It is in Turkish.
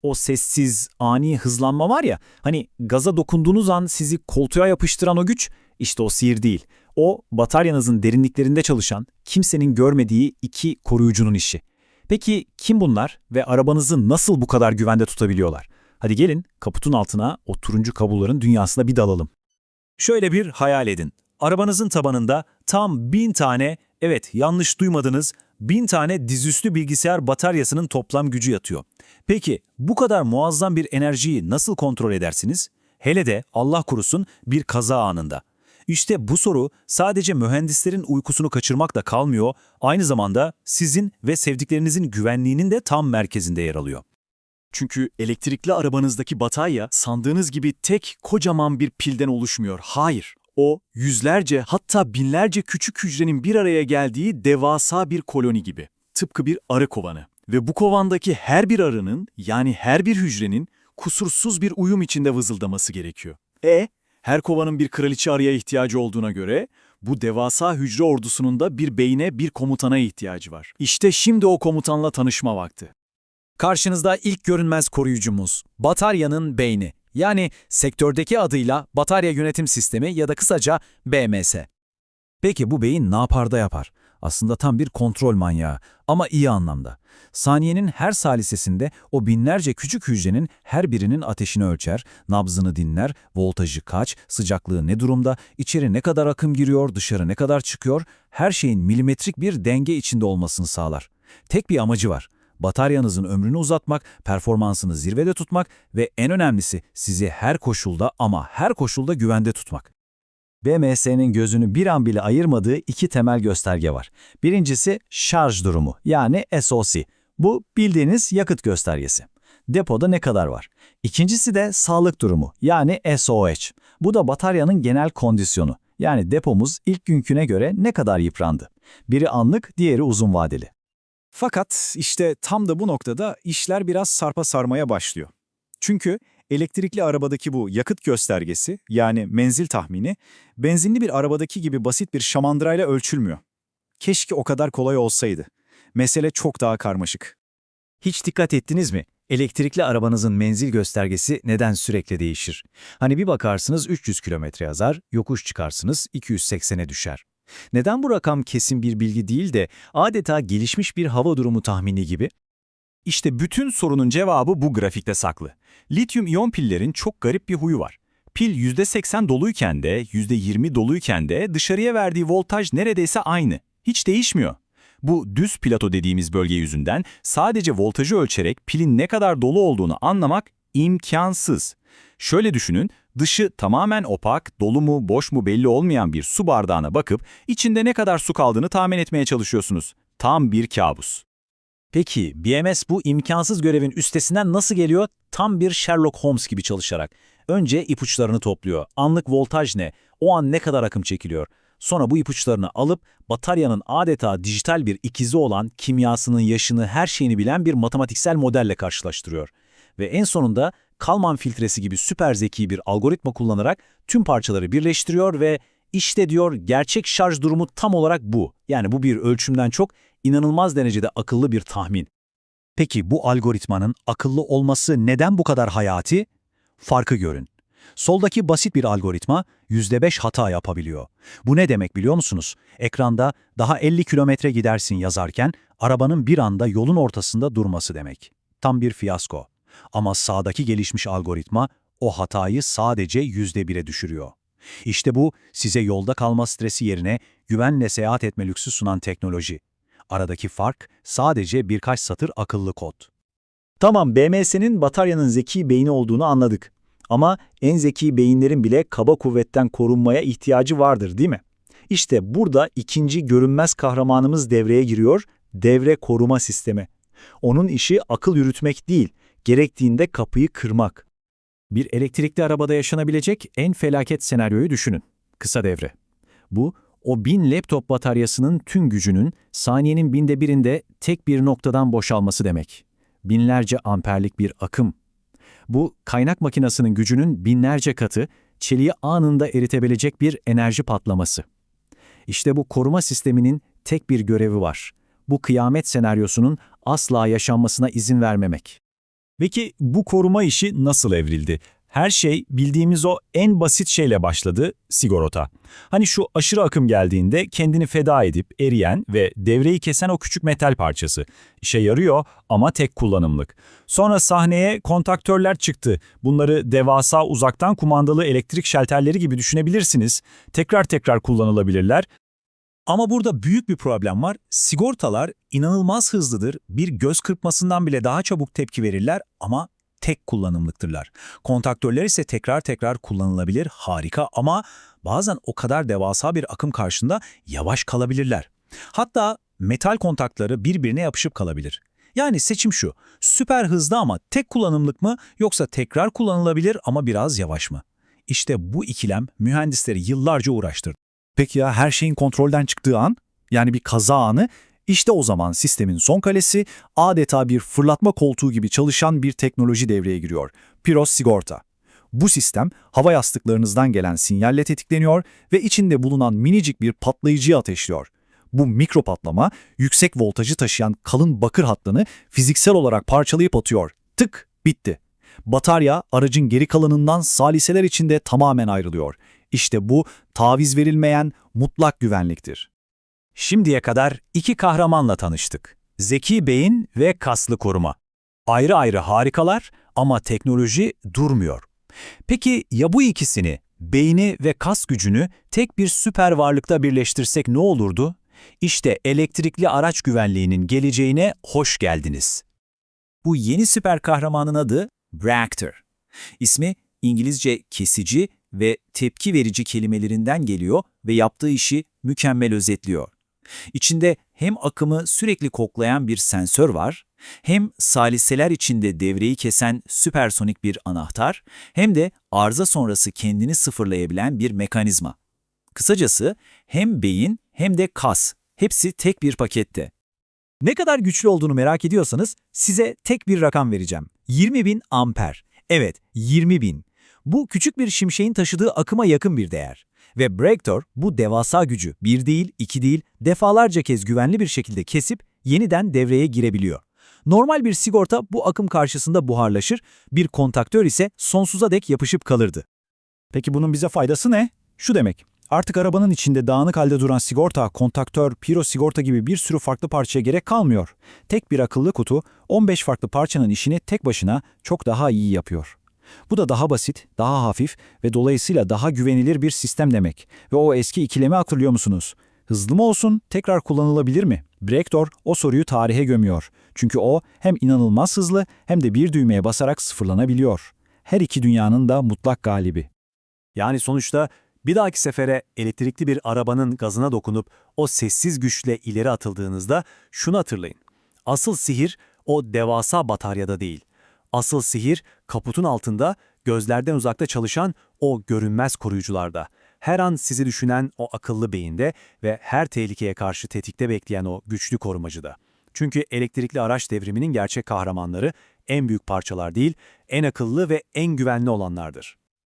O sessiz, ani hızlanma var ya, hani gaza dokunduğunuz an sizi koltuğa yapıştıran o güç, işte o sihir değil. O, bataryanızın derinliklerinde çalışan, kimsenin görmediği iki koruyucunun işi. Peki kim bunlar ve arabanızı nasıl bu kadar güvende tutabiliyorlar? Hadi gelin kaputun altına o turuncu kabloların dünyasına bir dalalım. Şöyle bir hayal edin. Arabanızın tabanında tam 1000 tane, evet yanlış duymadınız, 1000 tane dizüstü bilgisayar bataryasının toplam gücü yatıyor. Peki bu kadar muazzam bir enerjiyi nasıl kontrol edersiniz? Hele de Allah korusun bir kaza anında. İşte bu soru sadece mühendislerin uykusunu kaçırmakla kalmıyor, aynı zamanda sizin ve sevdiklerinizin güvenliğinin de tam merkezinde yer alıyor. Çünkü elektrikli arabanızdaki batarya sandığınız gibi tek kocaman bir pilden oluşmuyor. Hayır. O yüzlerce hatta binlerce küçük hücrenin bir araya geldiği devasa bir koloni gibi. Tıpkı bir arı kovanı. Ve bu kovandaki her bir arının yani her bir hücrenin kusursuz bir uyum içinde vızıldaması gerekiyor. Her kovanın bir kraliçe arıya ihtiyacı olduğuna göre bu devasa hücre ordusunun da bir beyne, bir komutana ihtiyacı var. İşte şimdi o komutanla tanışma vakti. Karşınızda ilk görünmez koruyucumuz, bataryanın beyni. Yani sektördeki adıyla Batarya Yönetim Sistemi ya da kısaca BMS. Peki bu beyin ne yapar da yapar? Aslında tam bir kontrol manyağı ama iyi anlamda. Saniyenin her salisesinde o binlerce küçük hücrenin her birinin ateşini ölçer, nabzını dinler, voltajı kaç, sıcaklığı ne durumda, içeri ne kadar akım giriyor, dışarı ne kadar çıkıyor, her şeyin milimetrik bir denge içinde olmasını sağlar. Tek bir amacı var. Bataryanızın ömrünü uzatmak, performansını zirvede tutmak ve en önemlisi sizi her koşulda ama her koşulda güvende tutmak. BMS'nin gözünü bir an bile ayırmadığı iki temel gösterge var. Birincisi şarj durumu yani SOC. Bu bildiğiniz yakıt göstergesi. Depoda ne kadar var? İkincisi de sağlık durumu yani SOH. Bu da bataryanın genel kondisyonu. Yani depomuz ilk günküne göre ne kadar yıprandı. Biri anlık, diğeri uzun vadeli. Fakat işte tam da bu noktada işler biraz sarpa sarmaya başlıyor. Çünkü elektrikli arabadaki bu yakıt göstergesi yani menzil tahmini benzinli bir arabadaki gibi basit bir şamandırayla ölçülmüyor. Keşke o kadar kolay olsaydı. Mesele çok daha karmaşık. Hiç dikkat ettiniz mi? Elektrikli arabanızın menzil göstergesi neden sürekli değişir? Hani bir bakarsınız 300 kilometre yazar, yokuş çıkarsınız 280'e düşer. Neden bu rakam kesin bir bilgi değil de adeta gelişmiş bir hava durumu tahmini gibi? İşte bütün sorunun cevabı bu grafikte saklı. Lityum iyon pillerin çok garip bir huyu var. Pil %80 doluyken de %20 doluyken de dışarıya verdiği voltaj neredeyse aynı. Hiç değişmiyor. Bu düz plato dediğimiz bölge yüzünden sadece voltajı ölçerek pilin ne kadar dolu olduğunu anlamak imkansız. Şöyle düşünün, dışı tamamen opak, dolu mu boş mu belli olmayan bir su bardağına bakıp içinde ne kadar su kaldığını tahmin etmeye çalışıyorsunuz. Tam bir kabus. Peki BMS bu imkansız görevin üstesinden nasıl geliyor? Tam bir Sherlock Holmes gibi çalışarak. Önce ipuçlarını topluyor. Anlık voltaj ne? O an ne kadar akım çekiliyor? Sonra bu ipuçlarını alıp bataryanın adeta dijital bir ikizi olan kimyasının yaşını her şeyini bilen bir matematiksel modelle karşılaştırıyor. Ve en sonunda Kalman filtresi gibi süper zeki bir algoritma kullanarak tüm parçaları birleştiriyor ve işte diyor gerçek şarj durumu tam olarak bu. Yani bu bir ölçümden çok inanılmaz derecede akıllı bir tahmin. Peki bu algoritmanın akıllı olması neden bu kadar hayati? Farkı görün. Soldaki basit bir algoritma %5 hata yapabiliyor. Bu ne demek biliyor musunuz? Ekranda daha 50 kilometre gidersin yazarken arabanın bir anda yolun ortasında durması demek. Tam bir fiyasko. Ama sağdaki gelişmiş algoritma o hatayı sadece %1'e düşürüyor. İşte bu size yolda kalma stresi yerine güvenle seyahat etme lüksü sunan teknoloji. Aradaki fark sadece birkaç satır akıllı kod. Tamam, BMS'nin bataryanın zeki beyni olduğunu anladık. Ama en zeki beyinlerin bile kaba kuvvetten korunmaya ihtiyacı vardır, değil mi? İşte burada ikinci görünmez kahramanımız devreye giriyor, devre koruma sistemi. Onun işi akıl yürütmek değil, gerektiğinde kapıyı kırmak. Bir elektrikli arabada yaşanabilecek en felaket senaryoyu düşünün. Kısa devre. Bu, o 1000 laptop bataryasının tüm gücünün saniyenin binde birinde tek bir noktadan boşalması demek. Binlerce amperlik bir akım. Bu, kaynak makinesinin gücünün binlerce katı, çeliği anında eritebilecek bir enerji patlaması. İşte bu koruma sisteminin tek bir görevi var. Bu kıyamet senaryosunun asla yaşanmasına izin vermemek. Peki bu koruma işi nasıl evrildi? Her şey bildiğimiz o en basit şeyle başladı, sigorta. Hani şu aşırı akım geldiğinde kendini feda edip eriyen ve devreyi kesen o küçük metal parçası. İşe yarıyor ama tek kullanımlık. Sonra sahneye kontaktörler çıktı. Bunları devasa uzaktan kumandalı elektrik şalterleri gibi düşünebilirsiniz. Tekrar tekrar kullanılabilirler. Ama burada büyük bir problem var. Sigortalar inanılmaz hızlıdır. Bir göz kırpmasından bile daha çabuk tepki verirler ama tek kullanımlıktırlar. Kontaktörler ise tekrar tekrar kullanılabilir, harika ama bazen o kadar devasa bir akım karşısında yavaş kalabilirler. Hatta metal kontakları birbirine yapışıp kalabilir. Yani seçim şu, süper hızlı ama tek kullanımlık mı yoksa tekrar kullanılabilir ama biraz yavaş mı? İşte bu ikilem mühendisleri yıllarca uğraştırdı. Peki ya her şeyin kontrolden çıktığı an, yani bir kaza anı, işte o zaman sistemin son kalesi adeta bir fırlatma koltuğu gibi çalışan bir teknoloji devreye giriyor. Piros sigorta. Bu sistem hava yastıklarınızdan gelen sinyalle tetikleniyor ve içinde bulunan minicik bir patlayıcıyı ateşliyor. Bu mikro patlama yüksek voltajı taşıyan kalın bakır hattını fiziksel olarak parçalayıp atıyor. Tık, bitti. Batarya aracın geri kalanından saliseler içinde tamamen ayrılıyor. İşte bu taviz verilmeyen mutlak güvenliktir. Şimdiye kadar iki kahramanla tanıştık. Zeki beyin ve kaslı koruma. Ayrı ayrı harikalar ama teknoloji durmuyor. Peki ya bu ikisini, beyni ve kas gücünü tek bir süper varlıkta birleştirsek ne olurdu? İşte elektrikli araç güvenliğinin geleceğine hoş geldiniz. Bu yeni süper kahramanın adı Bractor. İsmi İngilizce kesici ve tepki verici kelimelerinden geliyor ve yaptığı işi mükemmel özetliyor. İçinde hem akımı sürekli koklayan bir sensör var, hem saliseler içinde devreyi kesen süpersonik bir anahtar, hem de arıza sonrası kendini sıfırlayabilen bir mekanizma. Kısacası hem beyin hem de kas, hepsi tek bir pakette. Ne kadar güçlü olduğunu merak ediyorsanız size tek bir rakam vereceğim. 20.000 amper. Evet, 20.000. Bu küçük bir şimşeğin taşıdığı akıma yakın bir değer. Ve Bractor bu devasa gücü bir değil, iki değil, defalarca kez güvenli bir şekilde kesip yeniden devreye girebiliyor. Normal bir sigorta bu akım karşısında buharlaşır, bir kontaktör ise sonsuza dek yapışıp kalırdı. Peki bunun bize faydası ne? Şu demek, artık arabanın içinde dağınık halde duran sigorta, kontaktör, piro sigorta gibi bir sürü farklı parçaya gerek kalmıyor. Tek bir akıllı kutu 15 farklı parçanın işini tek başına çok daha iyi yapıyor. Bu da daha basit, daha hafif ve dolayısıyla daha güvenilir bir sistem demek. Ve o eski ikilemi hatırlıyor musunuz? Hızlı mı olsun, tekrar kullanılabilir mi? Bractor o soruyu tarihe gömüyor. Çünkü o hem inanılmaz hızlı hem de bir düğmeye basarak sıfırlanabiliyor. Her iki dünyanın da mutlak galibi. Yani sonuçta bir dahaki sefere elektrikli bir arabanın gazına dokunup o sessiz güçle ileri atıldığınızda şunu hatırlayın. Asıl sihir o devasa bataryada değil. Asıl sihir kaputun altında, gözlerden uzakta çalışan o görünmez koruyucularda. Her an sizi düşünen o akıllı beyinde ve her tehlikeye karşı tetikte bekleyen o güçlü korumacıda. Çünkü elektrikli araç devriminin gerçek kahramanları en büyük parçalar değil, en akıllı ve en güvenli olanlardır.